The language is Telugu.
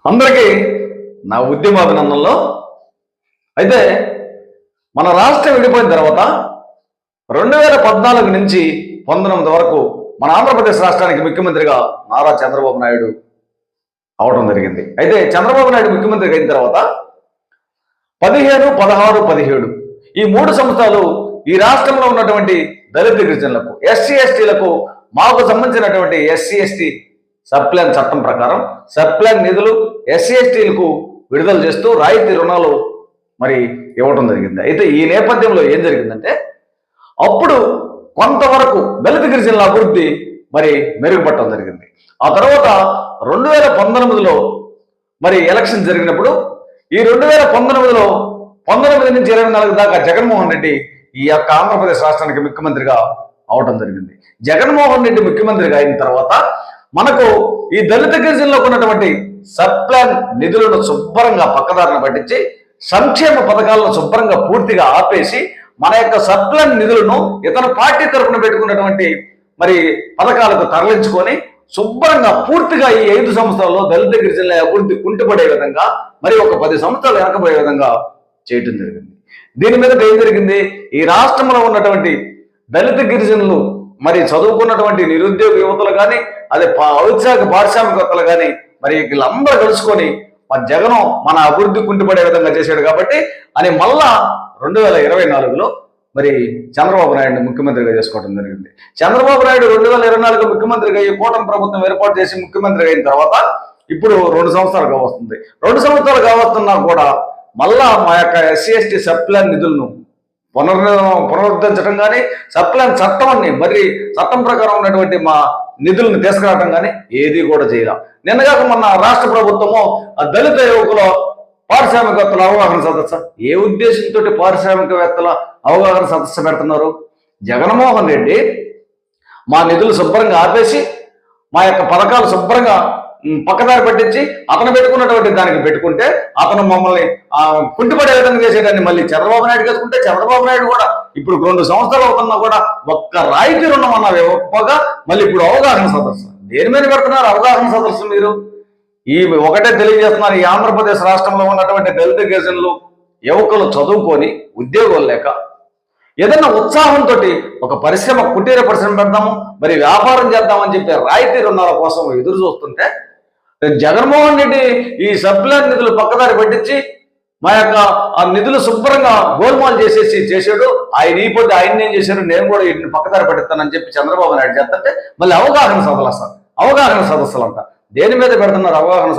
అందరికీ నా ఉద్యమాభినందనలో. అయితే మన రాష్ట్రం విడిపోయిన తర్వాత 2014 నుంచి 19 వరకు మన ఆంధ్రప్రదేశ్ రాష్ట్రానికి ముఖ్యమంత్రిగా నారా చంద్రబాబు నాయుడు అవడం జరిగింది. అయితే చంద్రబాబు నాయుడు ముఖ్యమంత్రిగా అయిన తర్వాత 15, 16, 17 ఈ 3 సంవత్సరాలు ఈ రాష్ట్రంలో ఉన్నటువంటి దళిత గిరిజనులకు, ఎస్సీ ఎస్టీలకు, మాకు సంబంధించినటువంటి ఎస్సీ ఎస్టీ సబ్ప్లాన్ చట్టం ప్రకారం సబ్ప్లాన్ నిధులు ఎస్సీ ఎస్టీలకు విడుదల చేస్తూ రాయితీ రుణాలు మరి ఇవ్వడం జరిగింది. అయితే ఈ నేపథ్యంలో ఏం జరిగిందంటే అప్పుడు కొంతవరకు దళిత గిరిజనుల అభివృద్ధి మరి మెరుగుపడటం జరిగింది. ఆ తర్వాత 2019లో మరి ఎలక్షన్ జరిగినప్పుడు ఈ 2019లో 19 నుంచి 24 దాకా జగన్మోహన్ రెడ్డి ఈ యొక్క ఆంధ్రప్రదేశ్ రాష్ట్రానికి ముఖ్యమంత్రిగా అవడం జరిగింది. జగన్మోహన్ రెడ్డి ముఖ్యమంత్రిగా అయిన తర్వాత మనకు ఈ దళిత గిరిజనులకు ఉన్నటువంటి సబ్ప్లాన్ నిధులను శుభ్రంగా పక్కదారిన పట్టించి సంక్షేమ పథకాలను శుభ్రంగా పూర్తిగా ఆపేసి మన యొక్క సబ్ప్లాన్ నిధులను ఇతర పార్టీ తరఫున పెట్టుకున్నటువంటి మరి పథకాలకు తరలించుకొని శుభ్రంగా పూర్తిగా ఈ 5 సంవత్సరాల్లో దళిత గిరిజనుల అభివృద్ధి కుంటుపడే విధంగా మరి ఒక 10 సంవత్సరాలు వెనకబోయే విధంగా చేయటం జరిగింది. దీని మీద ఏం జరిగింది? ఈ రాష్ట్రంలో ఉన్నటువంటి దళిత గిరిజనులు మరి చదువుకున్నటువంటి నిరుద్యోగ యువతలు కానీ, అదే ఔత్సాహిక పారిశ్రామికవేత్తలు కానీ మరి వీళ్ళందరూ కలుసుకొని మన జగను మన అభివృద్ధి కుంటుపడే విధంగా చేశాడు కాబట్టి అని మళ్ళా 2024లో మరి చంద్రబాబు నాయుడు ముఖ్యమంత్రిగా చేసుకోవడం జరిగింది. చంద్రబాబు నాయుడు 2024 ముఖ్యమంత్రిగా ఈ కూటమి ప్రభుత్వం ఏర్పాటు చేసి ముఖ్యమంత్రి అయిన తర్వాత ఇప్పుడు 2 సంవత్సరాలు కావస్తుంది. 2 సంవత్సరాలు కావస్తున్నా కూడా మళ్ళా మా యొక్క ఎస్సీ ఎస్టీ సబ్ప్లాన్ నిధులను పునరుద్ధరించడం కానీ, సబ్ప్లాన్ చట్టాన్ని మరి చట్టం ప్రకారం ఉన్నటువంటి మా నిధులను తీసుకురావడం కానీ ఏది కూడా చేయాల. నిన్నగాక మొన్న రాష్ట్ర ప్రభుత్వము దళిత యువకుల పారిశ్రామికవేత్తల అవగాహన సదస్సు, ఏ ఉద్దేశంతో పారిశ్రామికవేత్తల అవగాహన సదస్సు పెడుతున్నారు? జగన్మోహన్ రెడ్డి మా నిధులు శుభ్రంగా ఆపేసి మా యొక్క పథకాలు శుభ్రంగా పక్కదారి పట్టించి అతను పెట్టుకున్నటువంటి దానికి పెట్టుకుంటే అతను మమ్మల్ని కుంటిపడే విధంగా చేసేదాన్ని మళ్ళీ చంద్రబాబు నాయుడు చేసుకుంటే చంద్రబాబు నాయుడు కూడా ఇప్పుడు 2 సంవత్సరాలు అవుతున్నా కూడా ఒక్క రాయితీ రుణం అన్న ఇవ్వకపోగా మళ్ళీ ఇప్పుడు అవగాహన సదస్సు దేని మీద పెడుతున్నారు? అవగాహన సదస్సు మీరు ఈ ఒకటే తెలియజేస్తున్నారు. ఈ ఆంధ్రప్రదేశ్ రాష్ట్రంలో ఉన్నటువంటి దళిత గిరిజనులు యువకులు చదువుకొని ఉద్యోగాలు లేక ఏదైనా ఉత్సాహంతో ఒక పరిశ్రమ, కుటీర పరిశ్రమ పెడదాము, మరి వ్యాపారం చేద్దామని చెప్పి రాయితీ రుణాల కోసం ఎదురు చూస్తుంటే జగన్మోహన్ రెడ్డి ఈ సబ్ప్లాన్ నిధులు పక్కదారి పట్టించి మా యొక్క ఆ నిధులు శుభ్రంగా గోల్మాల్ చేశాడు. ఆయన ఈ పొద్దు ఆయన ఏం చేశారు, నేను కూడా వీటిని పక్కదారి పట్టిస్తానని చెప్పి చంద్రబాబు నాయుడు చేస్తుంటే మళ్ళీ అవగాహన సదస్సులు అంట. దేని మీద పెడుతున్నారు అవగాహన